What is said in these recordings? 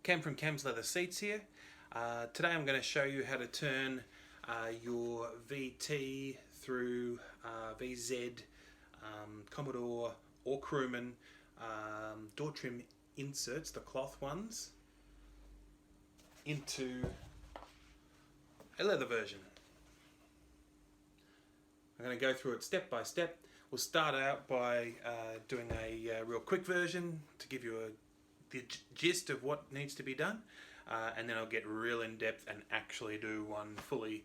Cam from Cam's Leather Seats here. Today I'm going to show you how to turn your VT through VZ Commodore or Crewman door trim inserts, the cloth ones, into a leather version. I'm going to go through it step by step. We'll start out by doing a real quick version to give you the gist of what needs to be done, and then I'll get real in depth and actually do one fully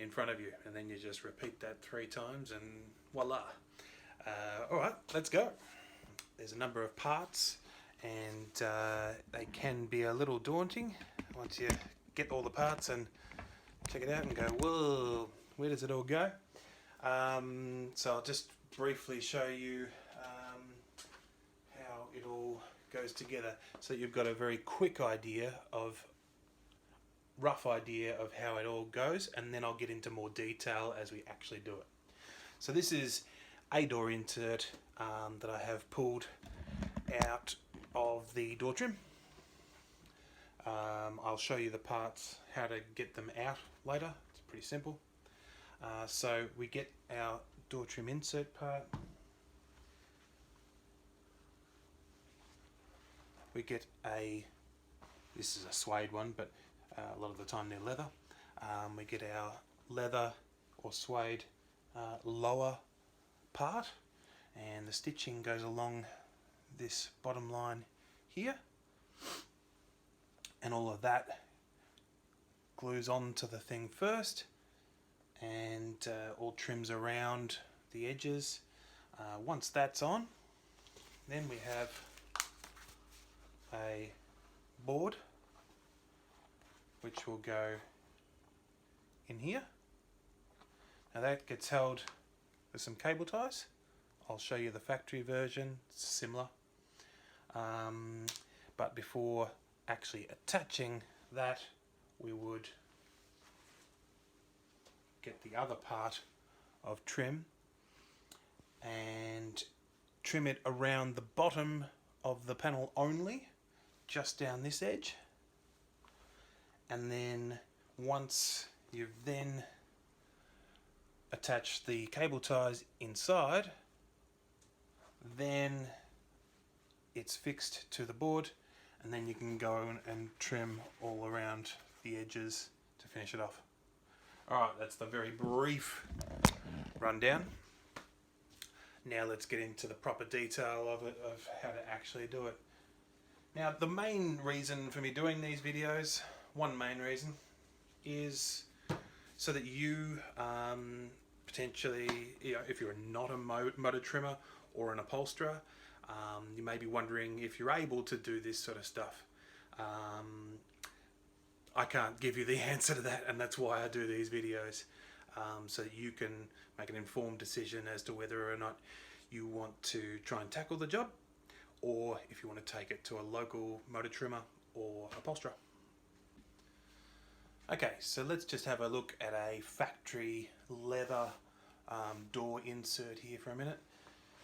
in front of you, and then you just repeat that 3 times and voila. Alright, let's go. There's a number of parts and they can be a little daunting once you get all the parts and check it out and go, whoa, where does it all go? So I'll just briefly show you how it all goes together, so you've got a very quick idea of rough idea of how it all goes, and then I'll get into more detail as we actually do it. So this is a door insert that I have pulled out of the door trim. I'll show you the parts, how to get them out later. It's pretty simple. So we get our door trim insert part. We get this is a suede one, but a lot of the time they're leather. We get our leather or suede lower part, and the stitching goes along this bottom line here, and all of that glues onto the thing first, and all trims around the edges. Once that's on, then we have a board which will go in here. Now that gets held with some cable ties. I'll show you the factory version, it's similar. But before actually attaching that, we would get the other part of trim and trim it around the bottom of the panel only, just down this edge. And then once you've then attached the cable ties inside, then it's fixed to the board, and then you can go and trim all around the edges to finish it off. Alright, that's the very brief rundown. Now let's get into the proper detail of it, of how to actually do it. Now the main reason for me doing these videos, one main reason, is so that you potentially, if you're not a motor trimmer or an upholsterer, you may be wondering if you're able to do this sort of stuff. I can't give you the answer to that, and that's why I do these videos, so that you can make an informed decision as to whether or not you want to try and tackle the job, or if you want to take it to a local motor trimmer or upholsterer. Okay, so let's just have a look at a factory leather door insert here for a minute,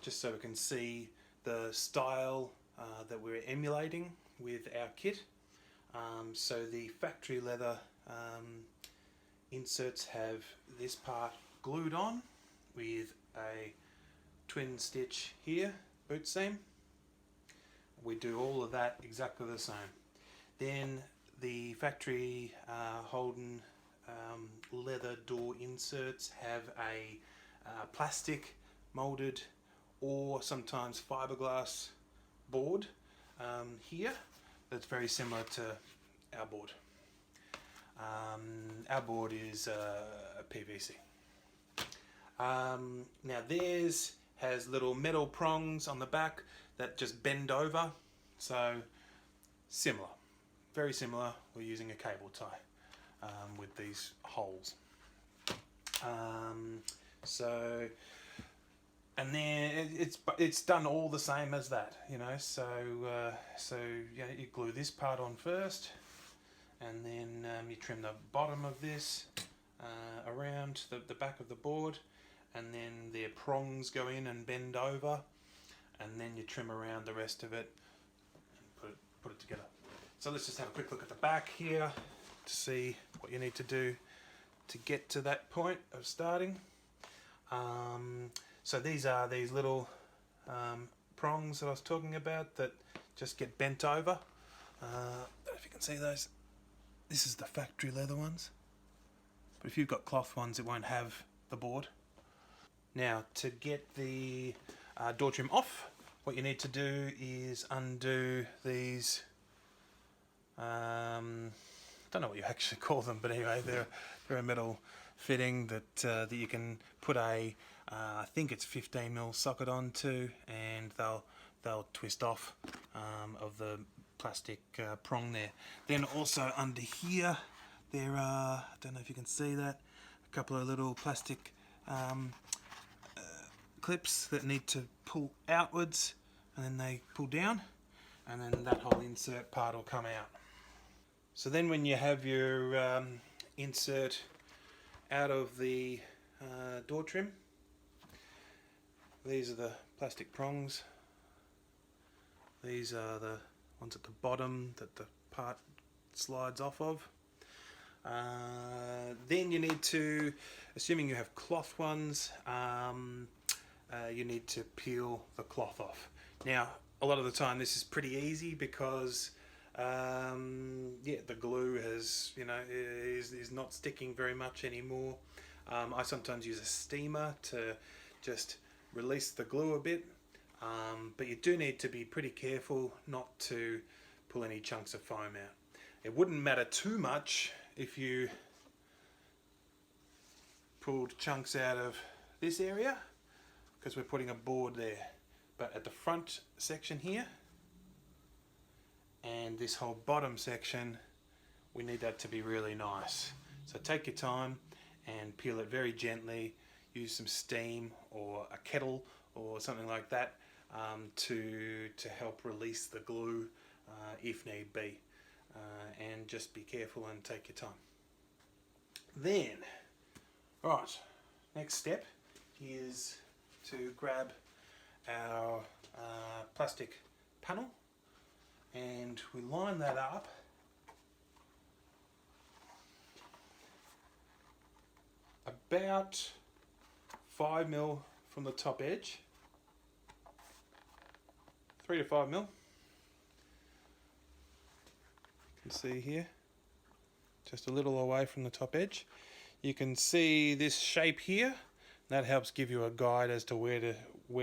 just so we can see the style that we're emulating with our kit. So the factory leather inserts have this part glued on with a twin stitch here, boot seam. We do all of that exactly the same. Then the factory Holden leather door inserts have a plastic molded or sometimes fiberglass board here that's very similar to our board. Our board is a PVC. Now theirs has little metal prongs on the back that just bend over, so similar, very similar. We're using a cable tie with these holes. And then it's done all the same as that, So you glue this part on first, and then you trim the bottom of this around the back of the board, and then their prongs go in and bend over, and then you trim around the rest of it and put it together. So let's just have a quick look at the back here to see what you need to do to get to that point of starting. So these are these little prongs that I was talking about that just get bent over. I don't know if you can see those. This is the factory leather ones, but if you've got cloth ones it won't have the board. Now to get the door trim off, what you need to do is undo these, don't know what you actually call them, but anyway, they're a metal fitting that you can put a, I think it's 15mm socket onto, and they'll twist off of the plastic prong there. Then also under here there are, I don't know if you can see that, a couple of little plastic clips that need to pull outwards, and then they pull down, and then that whole insert part will come out. So then when you have your insert out of the door trim, these are the plastic prongs. These are the ones at the bottom that the part slides off of. Then you need to, assuming you have cloth ones, you need to peel the cloth off. Now a lot of the time this is pretty easy because the glue has, is not sticking very much anymore. I sometimes use a steamer to just release the glue a bit, but you do need to be pretty careful not to pull any chunks of foam out. It wouldn't matter too much if you pulled chunks out of this area, because we're putting a board there, but at the front section here and this whole bottom section, we need that to be really nice. So take your time and peel it very gently. Use some steam or a kettle or something like that to help release the glue if need be, and just be careful and take your time. Then, right, next step is to grab our plastic panel, and we line that up about 5mm from the top edge, 3 to 5mm. You can see here, just a little away from the top edge. You can see this shape here. That helps give you a guide as to where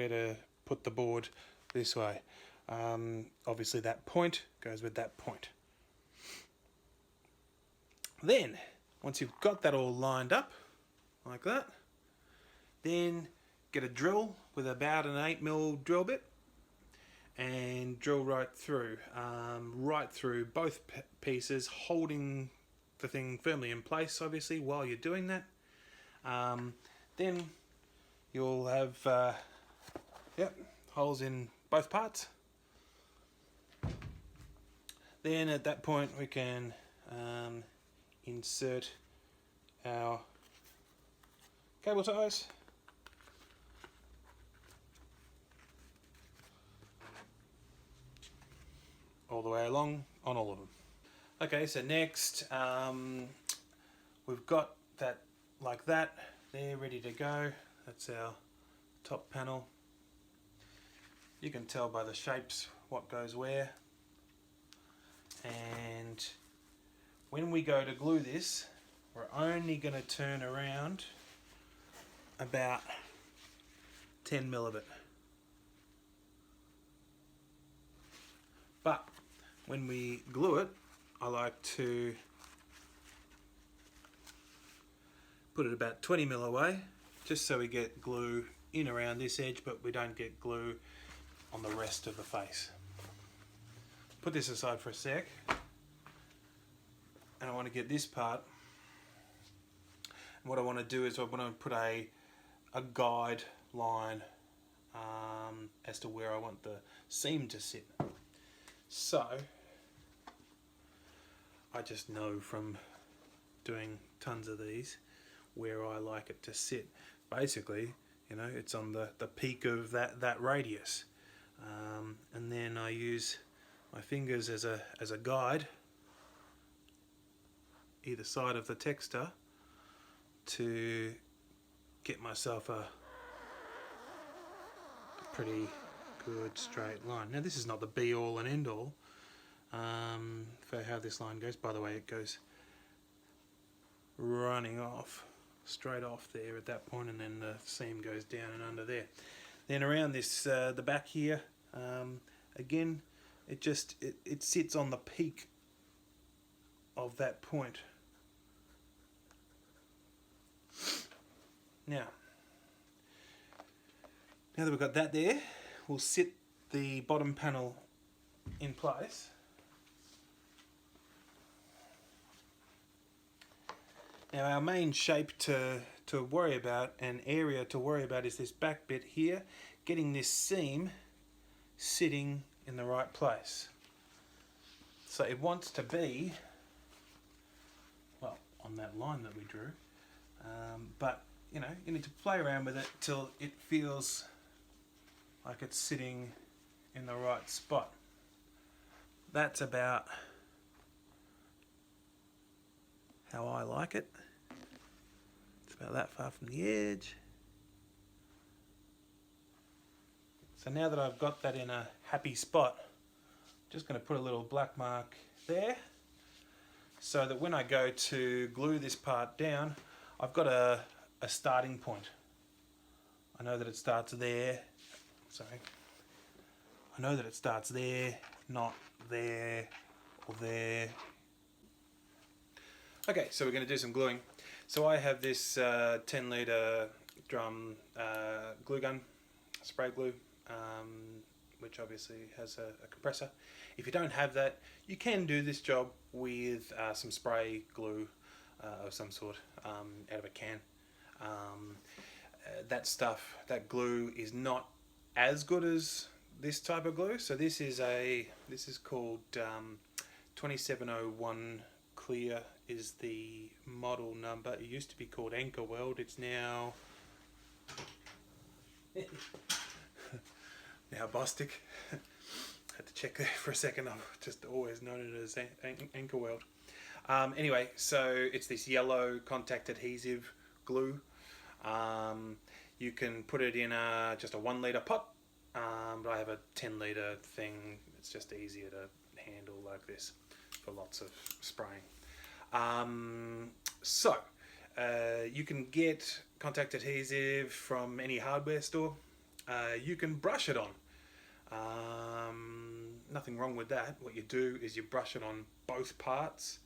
to put the board this way. Obviously that point goes with that point. Then, once you've got that all lined up, like that, then get a drill with about an 8mm drill bit and drill right through both pieces, holding the thing firmly in place, obviously, while you're doing that. Then you'll have holes in both parts. Then at that point we can insert our cable ties. All the way along on all of them. Okay, so next we've got that like that. They're ready to go. That's our top panel. You can tell by the shapes what goes where. And when we go to glue this, we're only going to turn around about 10mm of it. But when we glue it, I like to put it about 20mm away, just so we get glue in around this edge, but we don't get glue on the rest of the face. Put this aside for a sec, and I want to get this part. And what I want to do is I want to put a guide line as to where I want the seam to sit. So I just know from doing tons of these where I like it to sit. Basically, it's on the peak of that radius, and then I use my fingers as a guide either side of the texture to get myself a pretty good straight line. Now this is not the be all and end all for how this line goes. By the way, it goes running off, straight off there at that point, and then the seam goes down and under there. Then around this, the back here, again, it sits on the peak of that point. Now that we've got that there, we'll sit the bottom panel in place. Now our main shape to worry about and area to worry about is this back bit here, getting this seam sitting in the right place. So it wants to be, well, on that line that we drew, but you know, you need to play around with it till it feels like it's sitting in the right spot. That's about how I like it. It's about that far from the edge. So now that I've got that in a happy spot, I'm just going to put a little black mark there so that when I go to glue this part down, I've got a starting point. I know that it starts there. Sorry. I know that it starts there, not there or there. Okay, so we're going to do some gluing. So I have this 10 litre drum glue gun, spray glue, which obviously has a compressor. If you don't have that, you can do this job with some spray glue of some sort out of a can. That glue is not as good as this type of glue. So this is called 2701 Clear is the model number. It used to be called Anchor Weld. It's now Bostik. Had to check there for a second. I've just always known it as Anchor Weld. Anyway, so it's this yellow contact adhesive glue. You can put it in just a 1 litre pot, but I have a 10 litre thing. It's just easier to handle like this for lots of spraying. You can get contact adhesive from any hardware store. You can brush it on. Nothing wrong with that. What you do is you brush it on both parts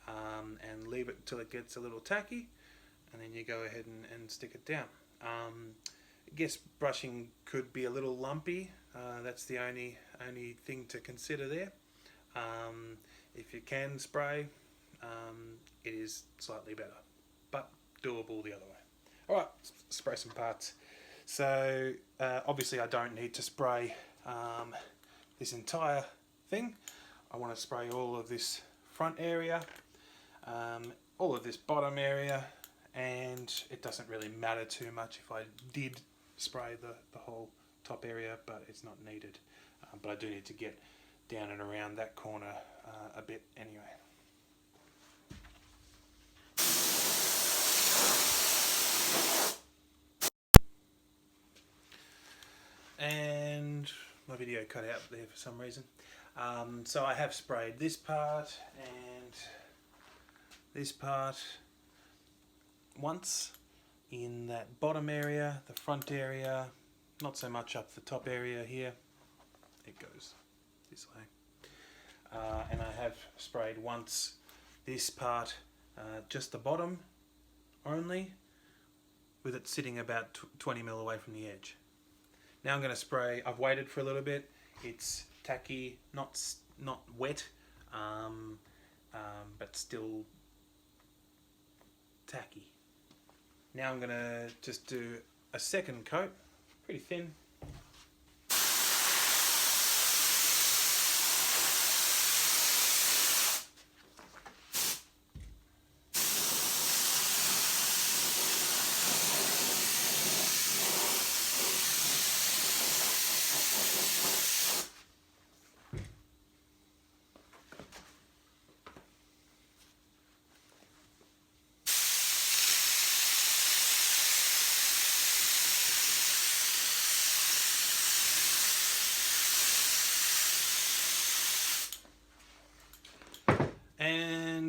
and leave it until it gets a little tacky, and then you go ahead and stick it down. I guess brushing could be a little lumpy. That's the only thing to consider there. If you can spray, it is slightly better, but doable the other way. Alright, spray some parts. So obviously I don't need to spray this entire thing. I want to spray all of this front area, all of this bottom area, and it doesn't really matter too much if I did spray the whole top area, but it's not needed. But I do need to get down and around that corner a bit anyway. And my video cut out there for some reason. So I have sprayed this part and this part once in that bottom area, the front area, not so much up the top area here. It goes this way. And I have sprayed once this part, just the bottom only, with it sitting about 20 mil away from the edge. Now I'm going to spray. I've waited for a little bit. It's tacky, not wet, but still tacky. Now I'm going to just do a second coat, pretty thin.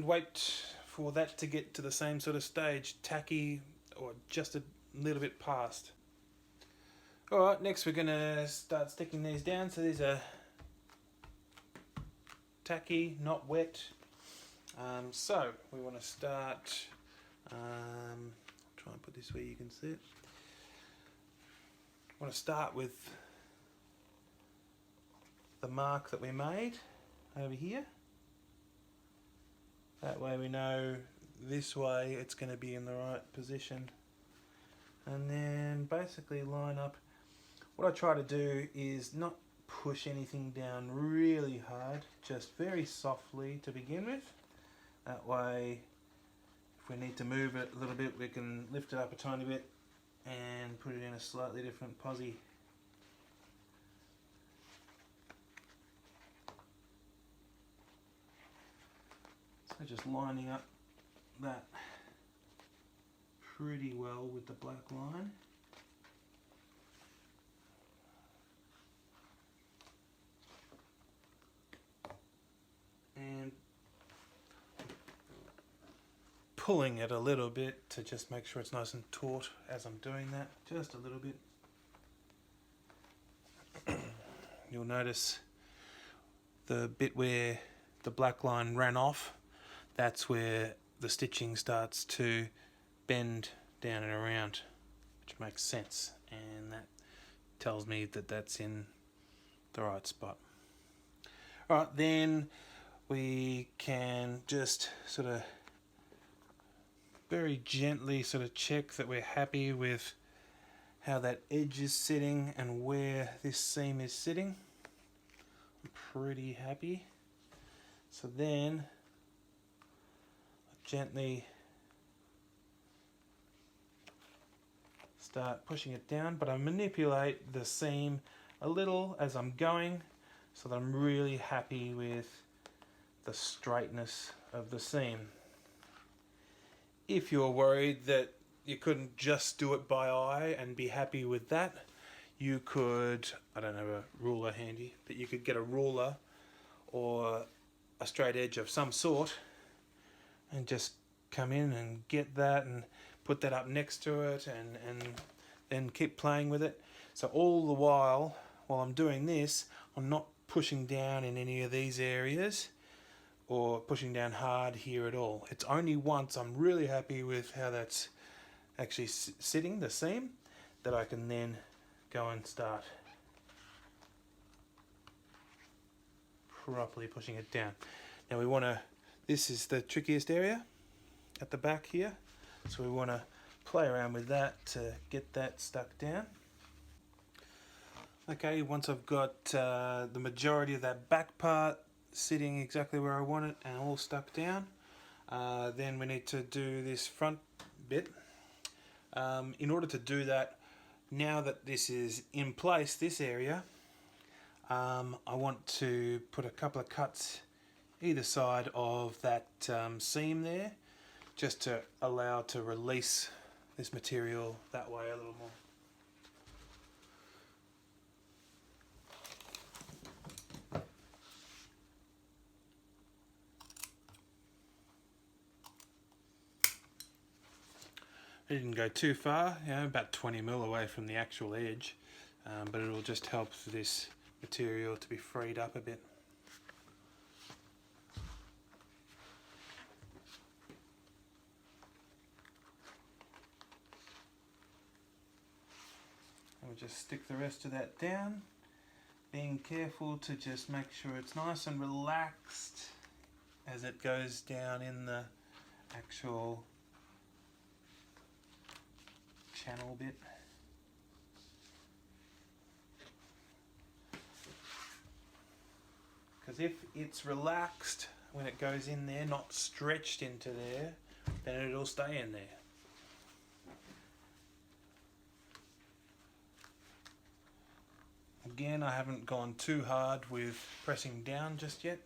and wait for that to get to the same sort of stage, tacky or just a little bit past. Alright, next we're going to start sticking these down. So these are tacky, not wet. So we want to start, try and put this where you can see it. I want to start with the mark that we made over here. That way we know this way it's going to be in the right position. And then basically line up. What I try to do is not push anything down really hard, just very softly to begin with. That way, if we need to move it a little bit, we can lift it up a tiny bit and put it in a slightly different posi. So just lining up that pretty well with the black line. And pulling it a little bit to just make sure it's nice and taut as I'm doing that, just a little bit. You'll notice the bit where the black line ran off, that's where the stitching starts to bend down and around, which makes sense, and that tells me that that's in the right spot. Alright, then we can just sort of very gently sort of check that we're happy with how that edge is sitting and where this seam is sitting. I'm pretty happy. So then gently start pushing it down, but I manipulate the seam a little as I'm going so that I'm really happy with the straightness of the seam. If you're worried that you couldn't just do it by eye and be happy with that, you could, I don't have a ruler handy, but you could get a ruler or a straight edge of some sort and just come in and get that and put that up next to it and then keep playing with it. So all the while I'm doing this, I'm not pushing down in any of these areas or pushing down hard here at all. It's only once I'm really happy with how that's actually sitting, the seam, that I can then go and start properly pushing it down. Now we want to, this is the trickiest area at the back here, so we want to play around with that to get that stuck down. Okay, once I've got the majority of that back part sitting exactly where I want it and all stuck down, then we need to do this front bit. In order to do that, now that this is in place, this area, I want to put a couple of cuts either side of that seam there, just to allow to release this material that way a little more. I didn't go too far, about 20 mil away from the actual edge, but it will just help for this material to be freed up a bit. And we'll just stick the rest of that down, being careful to just make sure it's nice and relaxed as it goes down in the actual channel bit. Because if it's relaxed when it goes in there, not stretched into there, then it'll stay in there. Again, I haven't gone too hard with pressing down just yet,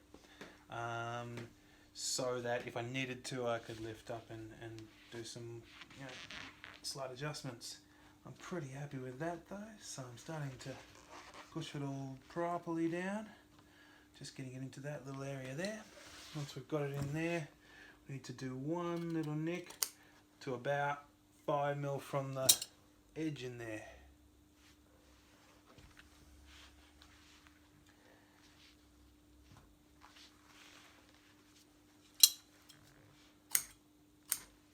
so that if I needed to, I could lift up and do some slight adjustments. I'm pretty happy with that though, so I'm starting to push it all properly down, just getting it into that little area there. Once we've got it in there, need to do one little nick to about 5mm from the edge in there.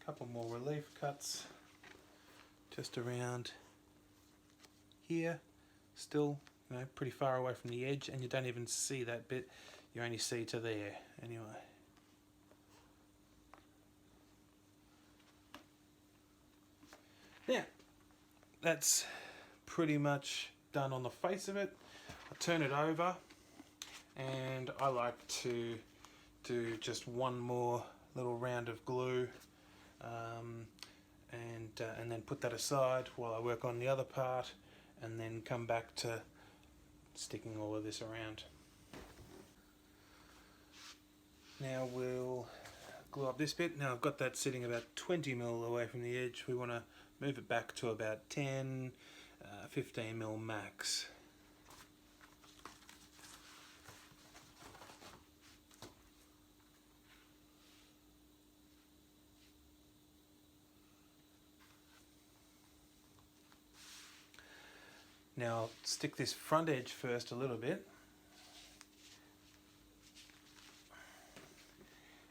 Couple more relief cuts just around here, still, you know, pretty far away from the edge, and you don't even see that bit, you only see to there anyway. Now that's pretty much done on the face of it. I turn it over and I like to do just one more little round of glue and then put that aside while I work on the other part, and then come back to sticking all of this around. Now we'll glue up this bit. Now I've got that sitting about 20mm away from the edge. We want to move it back to about 10, 15mm max. Now I'll stick this front edge first a little bit.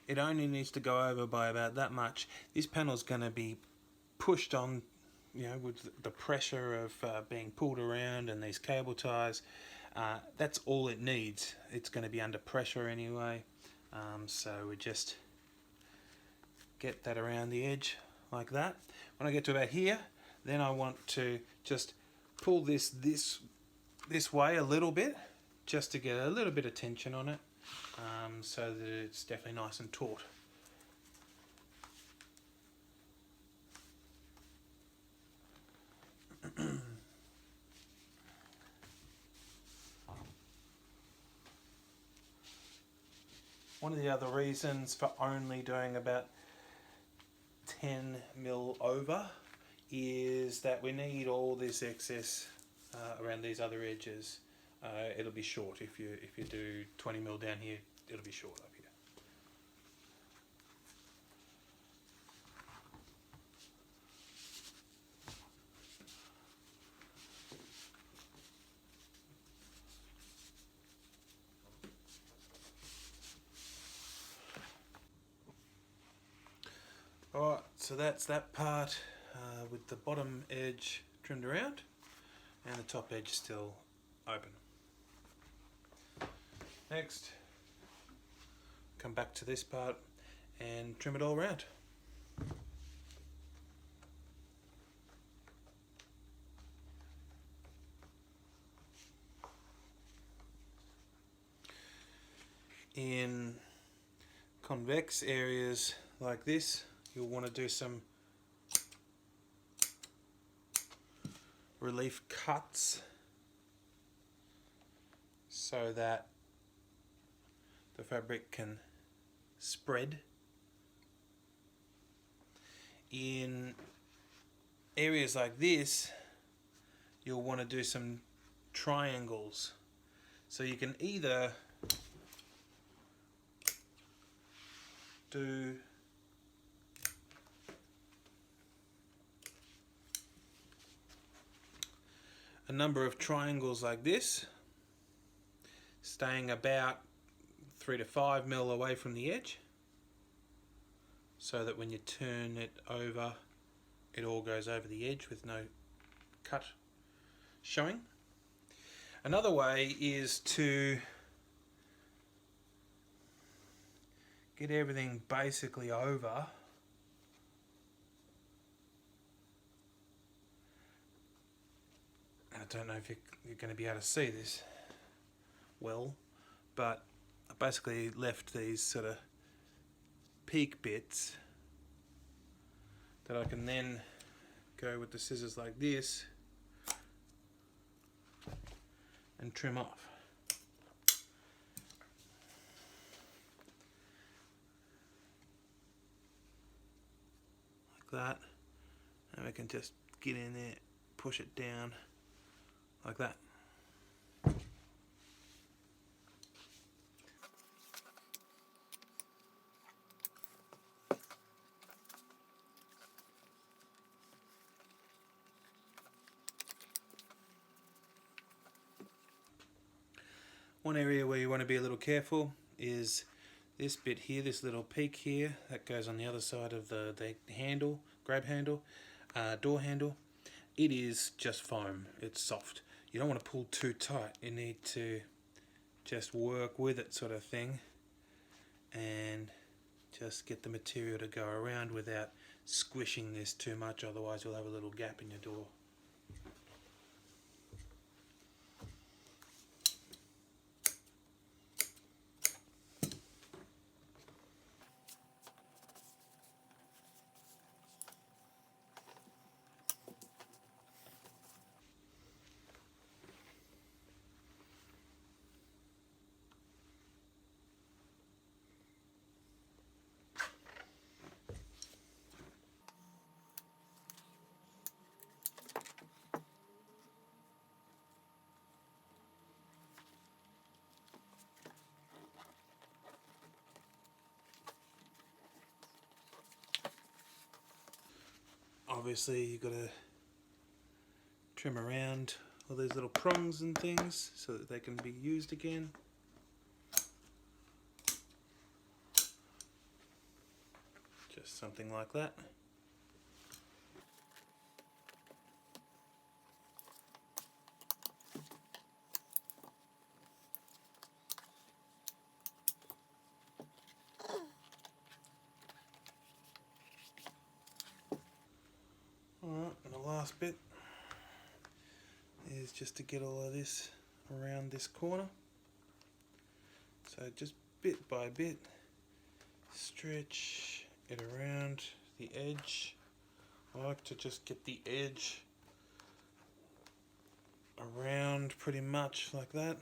It only needs to go over by about that much. This panel's going to be pushed on, you know, with the pressure of being pulled around and these cable ties. That's all it needs. It's going to be under pressure anyway. So we just get that around the edge like that. When I get to about here, then I want to just pull this way a little bit, just to get a little bit of tension on it, so that it's definitely nice and taut. One of the other reasons for only doing about 10mm over is that we need all this excess around these other edges. It'll be short if you do 20mm down here. It'll be short up here. Alright, so that's that part with the bottom edge trimmed around and the top edge still open. Next, come back to this part and trim it all around. In convex areas like this, you'll want to do some relief cuts so that the fabric can spread. In areas like this, you'll want to do some triangles. So you can either do a number of triangles like this, staying about 3 to 5mm away from the edge, so that when you turn it over, it all goes over the edge with no cut showing. Another way is to get everything basically over. I don't know if you're going to be able to see this well, but I basically left these sort of peak bits that I can then go with the scissors like this and trim off. Like that, and we can just get in there, push it down like that. One area where you want to be a little careful is this bit here, this little peak here that goes on the other side of the handle, grab handle, door handle. It is just foam, it's soft. You don't want to pull too tight, you need to just work with it sort of thing and just get the material to go around without squishing this too much, otherwise you'll have a little gap in your door. Obviously you've got to trim around all these little prongs and things so that they can be used again. Just something like that. Alright, and the last bit is just to get all of this around this corner. So just bit by bit, stretch it around the edge. I like to just get the edge around pretty much like that,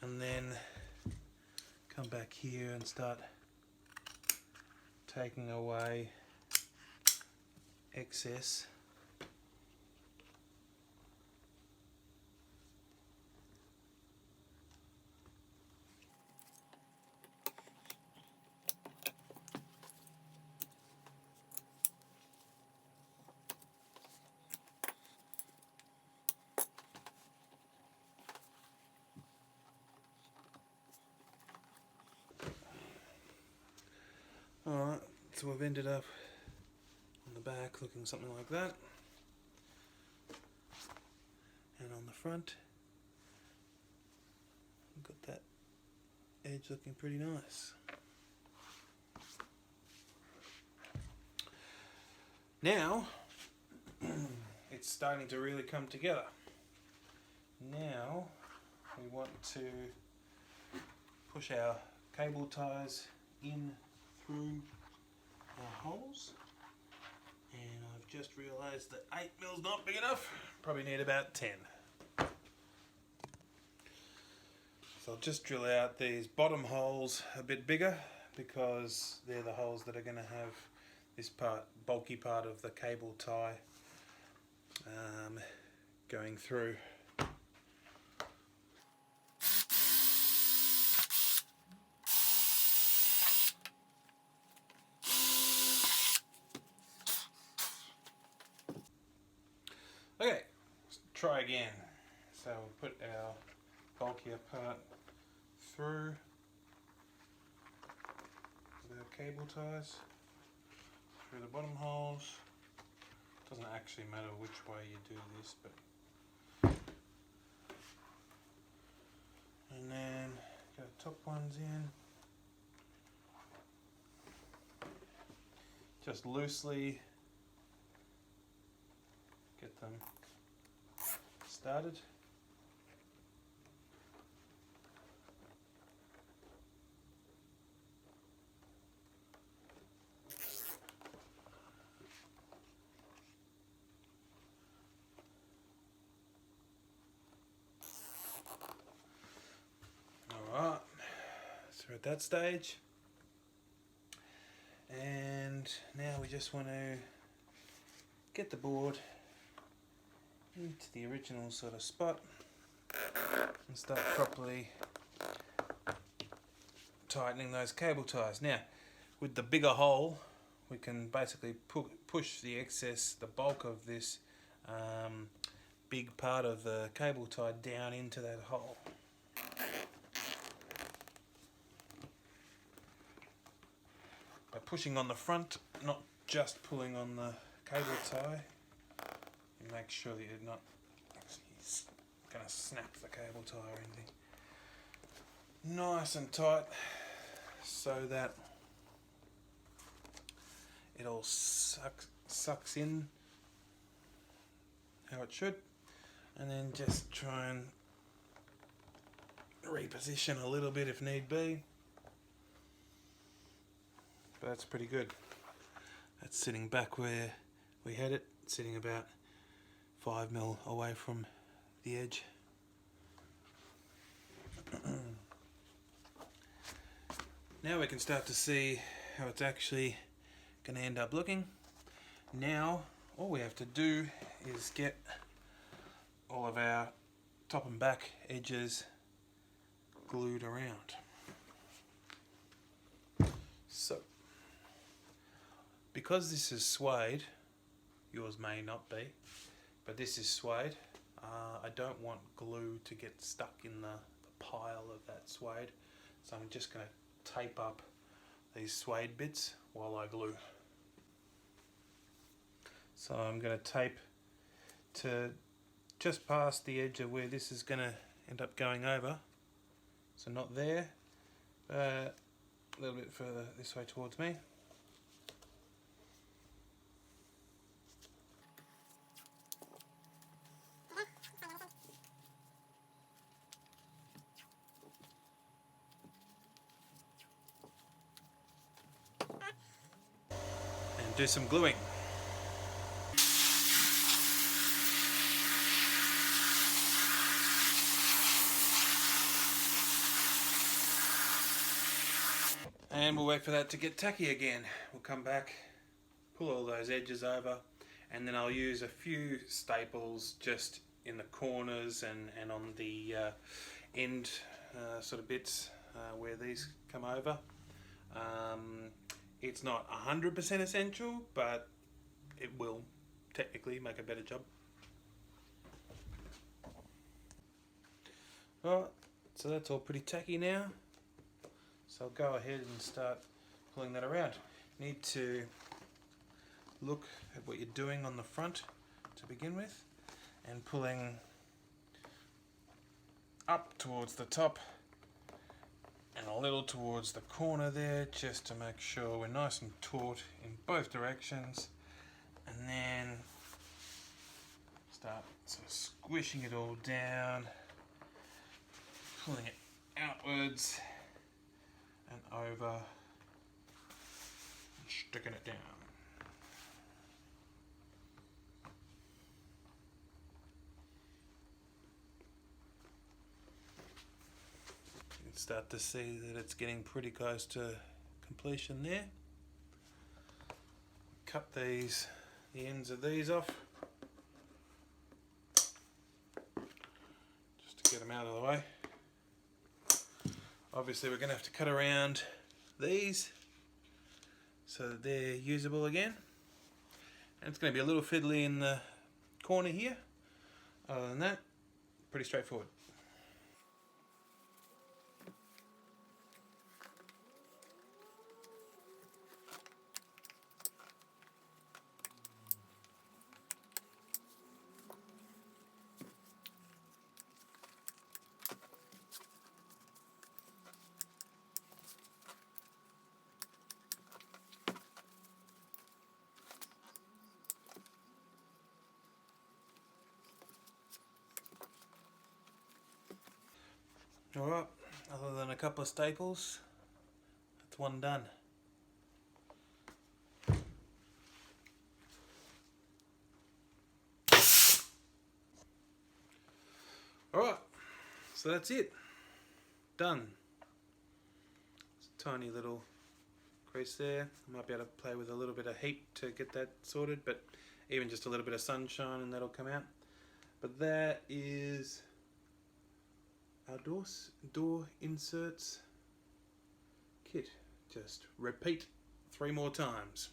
and then come back here and start taking away excess. Alright, so we've ended up on the back looking something like that, and on the front we've got that edge looking pretty nice. Now it's starting to really come together. Now we want to push our cable ties in through our holes, and I've just realised that 8mm not big enough, probably need about 10. So I'll just drill out these bottom holes a bit bigger because they're the holes that are going to have this part, bulky part of the cable tie going through. Okay, let's try again. So we'll put our bulkier part through with our cable ties, through the bottom holes. Doesn't actually matter which way you do this, but and then get the top ones in. Just loosely get them started. Alright, so we're at that stage, and now we just want to get the board into the original sort of spot and start properly tightening those cable ties. Now with the bigger hole we can basically push the excess, the bulk of this big part of the cable tie down into that hole. by pushing on the front, not just pulling on the cable tie. You make sure that you're not going to snap the cable tie or anything. Nice and tight so that it all sucks in how it should, and then just try and reposition a little bit if need be. But that's pretty good. That's sitting back where we had it, sitting about 5mm away from the edge. Now we can start to see how it's actually going to end up looking. Now all we have to do is get all of our top and back edges glued around. So, because this is suede, yours may not be, but this is suede, I don't want glue to get stuck in the pile of that suede, so I'm just going to tape up these suede bits while I glue. So I'm going to tape to just past the edge of where this is going to end up going over, so not there, but a little bit further this way towards me. And do some gluing. And we'll wait for that to get tacky again. We'll come back, pull all those edges over, and then I'll use a few staples just in the corners and on the end sort of bits where these come over. It's not 100% essential, but it will technically make a better job. Alright, so that's all pretty tacky now. So I'll go ahead and start pulling that around. You need to look at what you're doing on the front to begin with, and pulling up towards the top and a little towards the corner there, just to make sure we're nice and taut in both directions, and then start sort of squishing it all down, pulling it outwards and over and sticking it down. You can start to see that it's getting pretty close to completion there. Cut the ends of these off just to get them out of the way. Obviously we're going to have to cut around these so that they're usable again. And it's going to be a little fiddly in the corner here. Other than that, pretty straightforward. Alright, other than a couple of staples, that's one done. Alright, so that's it. Done. It's a tiny little crease there. I might be able to play with a little bit of heat to get that sorted, but even just a little bit of sunshine and that'll come out. But that is our door inserts kit. Just repeat 3 more times.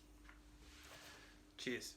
Cheers.